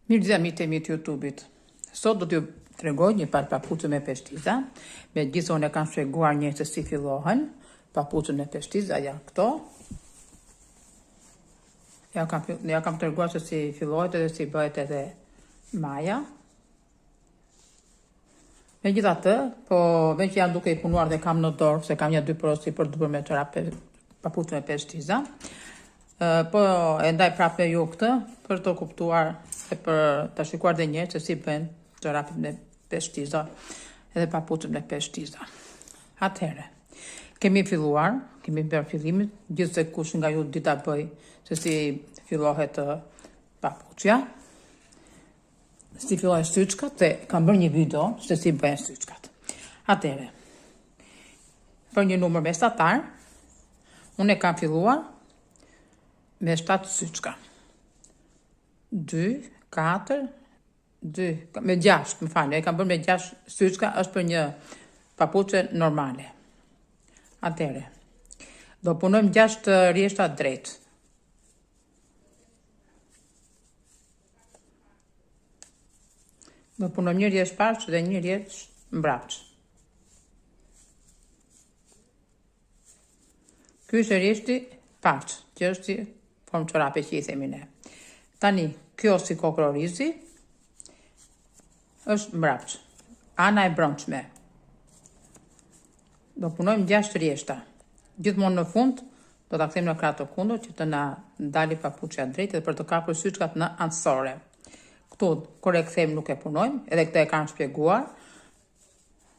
Mirë gjitha mitë e mitë YouTube-it. Sot do t'ju tregoj një par papuçe me peshtiza. Me gjithë unë e kam shpjeguar një se si fillohen papuçet me peshtiza, ja këto. Ja kam treguar se si fillohet edhe si bëhet edhe maja. Me gjitha të, po me që jam duke i punuar dhe kam në dorë, se kam një 2 porosi për të bërë me qëra papuçe me peshtiza. Po e ndaj prapë me ju këtë, për të kuptuar e për të shikuar dhe njërë se si bën çorapet me peshtiza edhe papuçet me peshtiza. Atëherë, kemi bërë fillimin, gjithë se kush nga ju di ta bëj se si fillohet papuçja, si fillohen syçkat, dhe kam bërë një video se si bëhen syçkat. Atëherë, për një numër mesatar, unë e kam filluar me 7 syçka. 2, 4, 2, me 6, më falë, e kam bërë me 6 syçka, është për një papuçe normale. Atëherë, do punojmë 6 rjeshta drejt. Do punojmë një rjesht parç dhe një rjesht mbrapsht. Ky është rjeshti parç, që është si formë çorape që i themi ne. Tani, kjo si kokrorizi është mbrapsht. Ana e brendshme. Do punojmë 6 rjeshta. Gjithmonë në fund do ta kthejmë në krah të kundërt që të na dali papuçja drejt dhe për të kapur syçkat në anësore. Këtu kur e kthejmë nuk e punojmë, edhe këtë e kam shpjeguar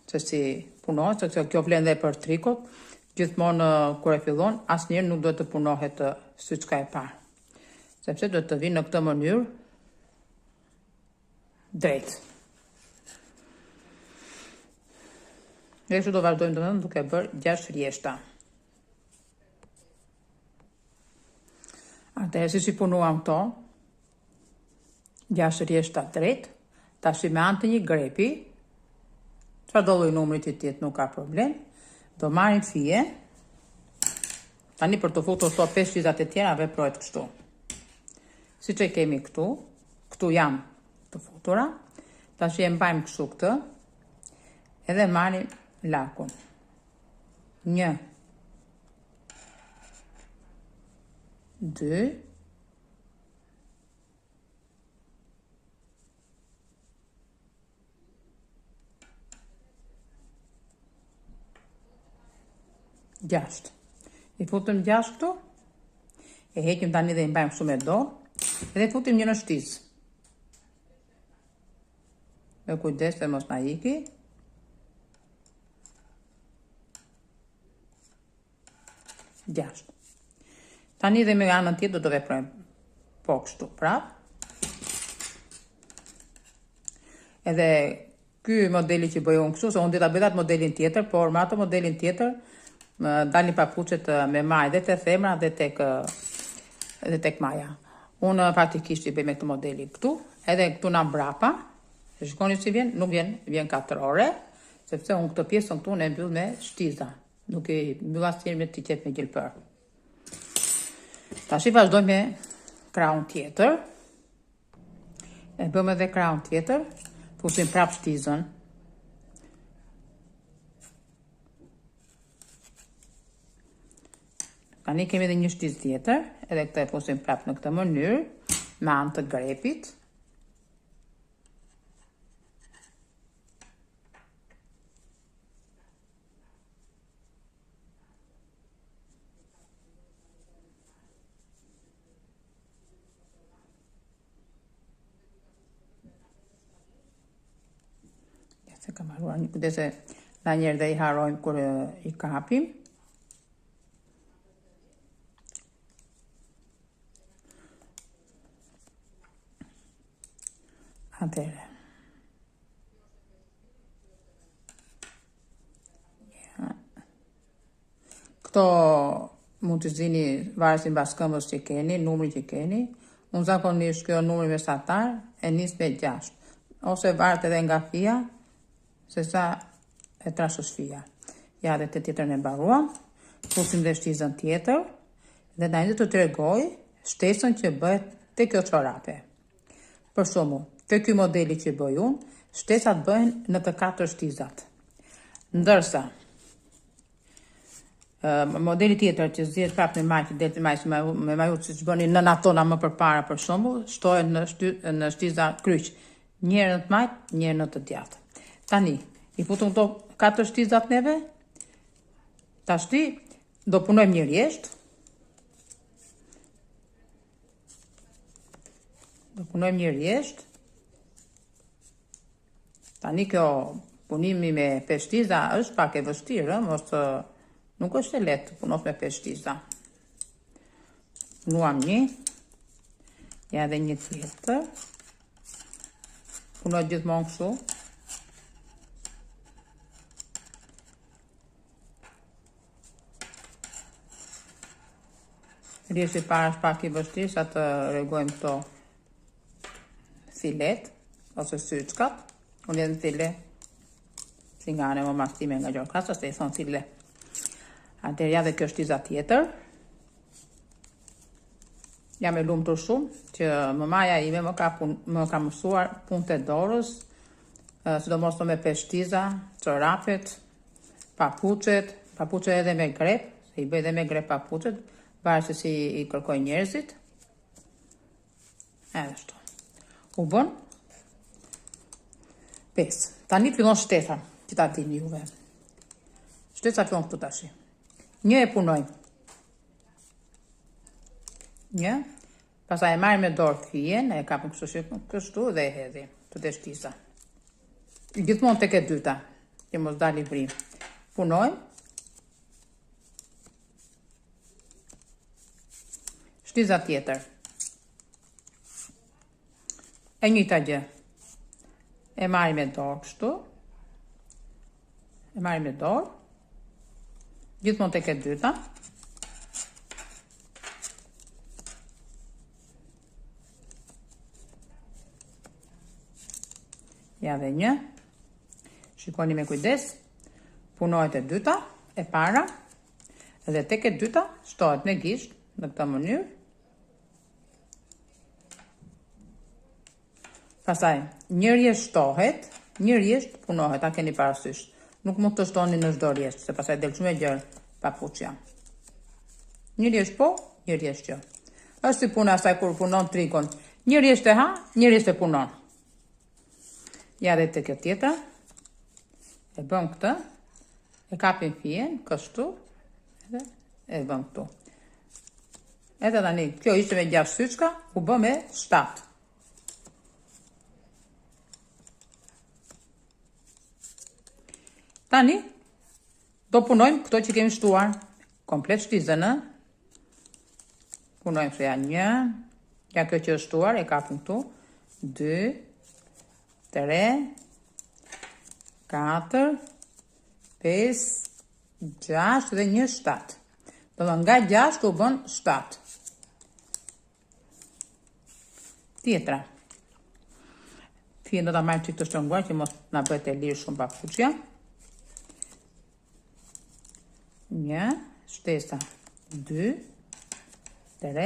se si punohet, se kjo vlen edhe për trikot. Gjithmonë kur e fillon, asnjëherë nuk duhet të punohet syçka e parë, sepse duhet të vinë në këtë mënyrë drejt. Dhe kështu do vazhdojmë domethënë duke bërë 6 rjeshta. Atëherë si punuam këto 6 rjeshta drejt, tash me anë të një grepi, çfarë do lloj numri të jetë nuk ka problem. Do marrim fije. Tani për të futur këto peshqizat e tjera veprohet kështu. Siç e kemi këtu, këtu jam të futura. Tash e mbajmë kështu këtë. Edhe marrim lakun. 1, 2, 6. I futëm 6 këtu, e heqim tani dhe i mbajmë kështu me dorë, edhe futim një në shtiz. Me kujdes të mos na iki. Gjashtë. Tani dhe me anën tjetër do veprojmë po kështu prap. Edhe ky modeli që bëj unë kështu, se unë dita bëjtat modelin tjetër, por me ato modelin tjetër dalin papuçet me majë dhe te themra dhe tek maja. Unë faktikisht i bëj me këtë modeli këtu, edhe këtu na mbrapa. Shikoni si vjen, nuk vjen 4 ore, sepse unë këtë pjesën këtu në mbyll me shtiza. Nuk i mbyll asnjëherë me tiqet me gjilpër. Tash i vazhdoj me krahun tjetër. E bëjmë edhe krahun tjetër, fusim prap shtizën. Tani kemi edhe një shtiz tjetër, edhe këtë e fusim prap në këtë mënyrë, me anë të grepit. Ja se kam haruar një kujdes se na njerë dhe i harojmë kur i kapim. Atëherë. Ja. Këto mund të zini varet mbas këmbës që keni, numri që keni. Unë zakonisht kjo numri mesatar e nis me 6. Ose varet edhe nga fija, se sa e trashësh fija. Ja dhe të tjetërën e mbaruam. Fusim dhe shtizën tjetër. Dhe tani do të tregoj shtesën që bëhet te kjo çorape. Për shembull, te ky modeli që bëj unë, shtesat bëhen në të 4 shtizat. Ndërsa modeli tjetër që zgjedh prapë me majtë, del majtë me majut siç bënin nëna tona më përpara për shembull, shtohen në shtiza kryq, njëherë në të majtë, njëherë në të djathtë. Tani, i futëm këto 4 shtizat neve. Tashti do punojmë një rjesht. Tani kjo punimi me 5 shtiza është pak e vështirë, nuk është e lehtë të punosh me 5 shtiza. Punuam një, ja edhe një tjetër. Punoj gjithmonë kështu. Rjeshti para është pak i vështirë, sa të rregojmë këto filet, ose syçkat. Unë jetë në file, si nga anë e më mastime nga Gjorkasa, se i thonë file. Atëherë ja dhe kjo shtiza tjetër. Jam e lumtur shumë, që mamaja ime më ka mësuar punët e dorës, sidomos me 5 shtiza, çorapet, papuçet edhe me grep, se i bëj edhe me grep papuçet, varet se si i kërkoj njerëzit. Edhe shto. U bën 5. Tani fillon shtesa, që ta dini juve. Shtesa fillon këtu tash. Një e punojmë. Një, pastaj e marrim me dorë fijen, e kapim kështu dhe e hedhim të te shtisa. Gjithmonë tek e dyta, që mos dali vrim. Punojmë. Shtiza tjetër. E njëjta gjë. E marrim me dorë kështu. Gjithmonë tek e dyta. Ja dhe një. Shikoni me kujdes. Punohet e dyta, e para, dhe tek e dyta shtohet me gisht në këtë mënyrë. Pastaj, një rjesht shtohet, një rjesht punohet, ta keni parasysh. Nuk mund të shtoni në çdo rjesht, se pastaj del shumë e gjerë papuçja. Një rjesht po, një rjesht jo. Është si puna asaj kur punon trikon. Një rjesht e ha, një rjesht e punon. Ja dhe të kjo tjetër. E bëm këtë. E kapim fijen, kështu. Edhe e bëm këtu. Edhe tani, kjo ishte me 6 syçka, u bë me 7. Tani, do punojmë këto që kemi shtuar. Komplet shtizën, punojmë se ja 1, ja kjo që është shtuar, e kapim këtu, 2, 3, 4, 5, 6 dhe 1, 7. Do të nga 6 u bën 7. Tjetra. Fijen do ta marrim çik të shtrënguar që mos na bëhet e lirë shumë papuçja. 1, shtesa 2, 3,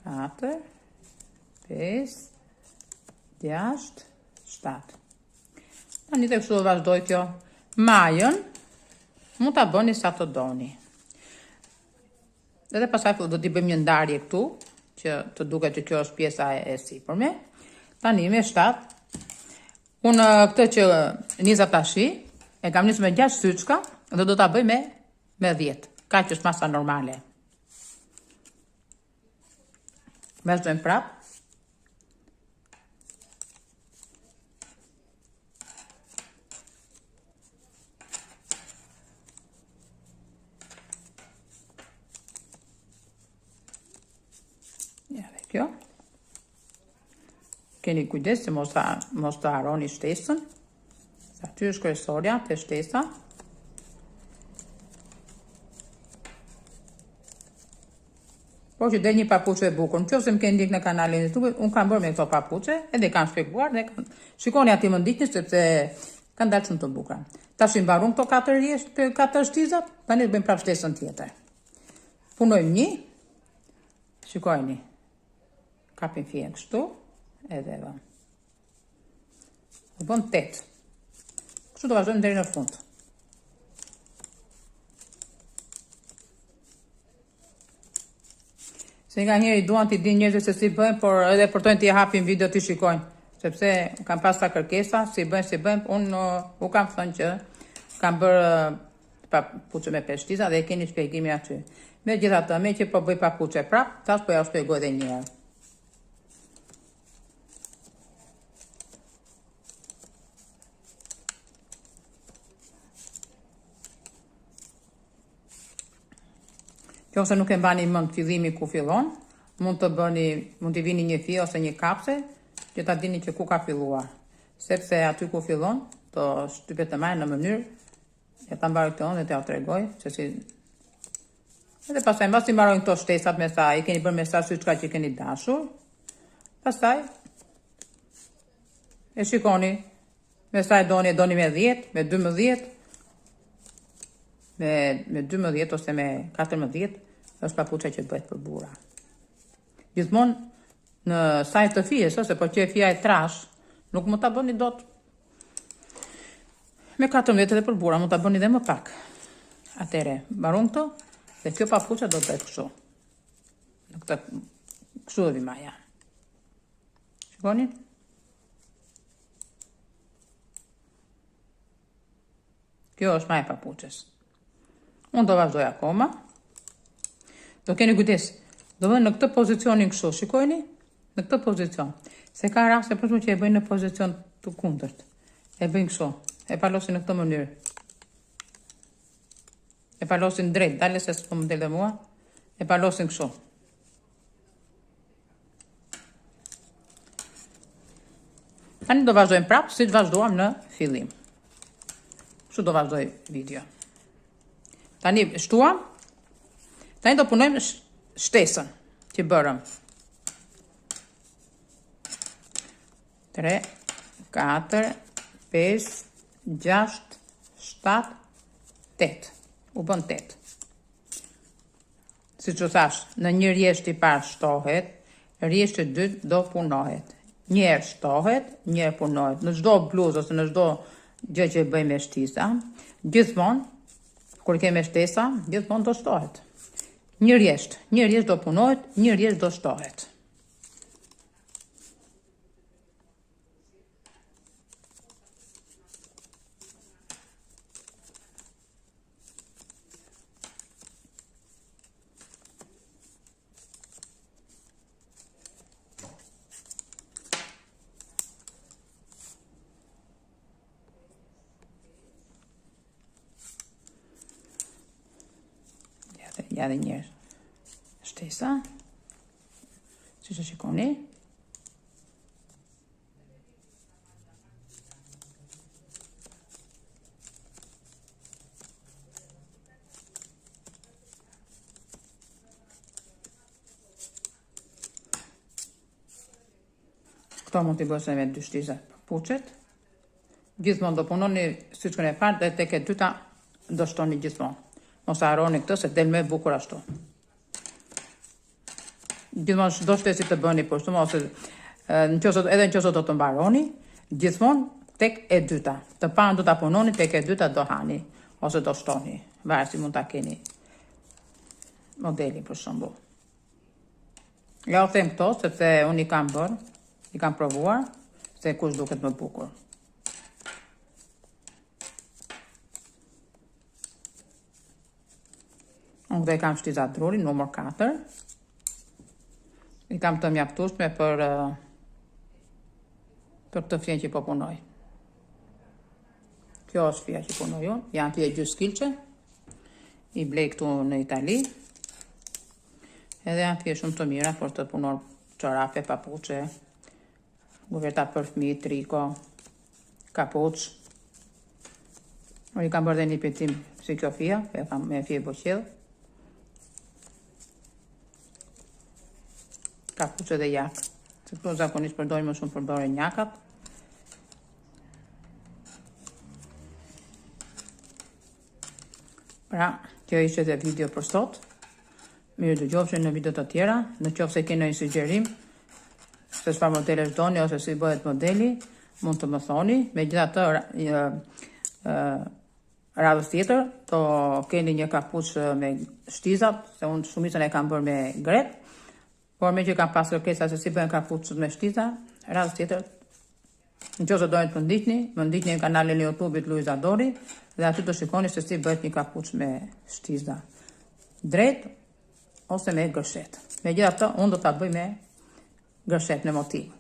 4, 5, 6, 7. Tani të kështu do vazhdoj kjo. Majën mund ta bëni sa të doni. Edhe pastaj do t'i bëjmë një ndarje këtu, që të duket që kjo është pjesa e sipërme. Tani me 7. Unë këtë që nisa tashi, e kam nisur me 6 syçka dhe do ta bëj me 10. Kaq është masa normale. Vazhdojmë prap. Ja dhe kjo. Keni kujdes që mos të harroni shtesën. Se aty është kryesorja te shtesa. Po që del një papuçe e bukur. Nëse më keni ndjek në kanalin e YouTube, unë kam bërë me këto papuçe, edhe kam shpjeguar dhe shikoni aty më ndiqni sepse kanë dalë shumë të bukura. Tash i mbaruam këto 4 shtizat, tani bëjmë prapë shtesën tjetër. Punojmë një. Shikojeni. Kapim fijen kështu edhe vëm. U bën 8. Kështu do vazhdojmë deri në fund. Se nga njeri duan t'i din njerëzit se si bëjmë, por edhe përtojnë t'i hapin video t'i shikojnë. Sepse kam pas ta kërkesa, si bëjmë, unë u kam thënë që kam bërë papuçe me peshtiza dhe e keni shpjegimin aty. Megjithatë, me që po bëj papuçe prap, tash po ja shpjegoj edhe një herë. Nëse nuk e mbani mend fillimi ku fillon, mund t'i vini një fije ose një kapse që ta dini që ku ka filluar. Sepse aty ku fillon, të shtypet të marrë në mënyrë, e ta mbaroj këtë dhe t'ja tregoj se si. Edhe pastaj mbas i mbarojnë këto shtesat me sa i keni bërë me sa siçka që keni dashur. Pastaj e shikoni me sa e doni me 10, me 12, me 12 ose me 14, është papuçe që bëhet për burra. Gjithmonë në sajt të fijes, ose po që e fija e trash, nuk mund ta bëni dot me 14 edhe për burra, mund ta bëni dhe më pak. Atëre, mbaron këto, dhe kjo papuçe do të bëhet kështu. Në këtë kështu dhe maja. Shikoni? Kjo është maja e papuçes. Unë do vazhdoj akoma. Do keni kujdes. Do vënë në këtë pozicionin kështu, shikojni? Në këtë pozicion. Se ka raste për shkak që e bëjnë në pozicion të kundërt. E bëjnë kështu. E palosin në këtë mënyrë. E palosin drejt, dalë se s'po më del dhe mua. E palosin kështu. Tani do vazhdojmë prapë si të vazhduam në fillim. Kështu do vazhdoj video. Tani shtuam. Tani do punojmë shtesën që bërëm. 3, 4, 5, 6, 7, 8. U bën 8. Si që thash, në një rjesht i parë shtohet, rjesht i dytë do punohet. Njerë shtohet, njerë punohet. Në çdo bluzë ose në çdo gjë që bëjmë me shtisa, gjithmonë, kur keme shtesa, gjithmonë do shtohet. Një rjesht do punohet, një rjesht do shtohet. Ja dhe njerë shtesa, si që shikoni. Këto mund t'i bëse me 2 shtizat papuçet. Gjithmonë do punoni siçkën e parë dhe tek e dyta do shtoni gjithmonë. Mos harroni këtë se del më e bukur ashtu. Gjithmonë çdo shtesë të bëni po ashtu ose edhe nëse do të mbaroni, gjithmonë tek e dyta. Të parën do ta punoni, tek e dyta do hani ose do shtoni. Varet si mund ta keni modelin për shembull. Ja u them këto sepse unë i kam bërë, i kam provuar se kush duket më bukur. Unë dhe kam shtizat druri, numër 4. I kam të mjaftueshme për këtë fije që po punoj. Kjo është fija që punoj unë, janë fije gjysmë kilçe. I blej këtu në Itali. Edhe janë fije shumë të mira për të punuar çorape, papuçe, kuverta për fëmijë, triko, kapuç. Unë i kam bërë dhe një pitim si kjo fija, e kam me fije boqell. Kapuçe dhe jakë. Se këto zakonisht përdorin më shumë përdorin jakat. Pra, kjo ishte dhe video për sot. Mirë dëgjofshin në video të tjera. Në qoftë se keni një sugjerim, se çfarë modelesh doni ose si bëhet modeli, mund të më thoni. Megjithatë, radhës tjetër, do keni një kapuç me shtizat, se unë shumicën e kam bërë me gret, por me që kam pas kërkesa se si bëhen kapuçët me shtiza, radhës tjetër, në qoftë se dojnë të më ndiqni në kanalin e YouTube-it Luiza Dori, dhe aty do shikoni se si bëhet një kapuç me shtiza drejt ose me gërshet. Megjithatë, unë do ta bëj me gërshet në motiv.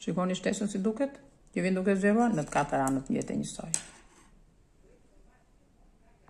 Shikoni shtesën si duket, që vjen duke zgjeruar në të katër anët njëjtë njësoj.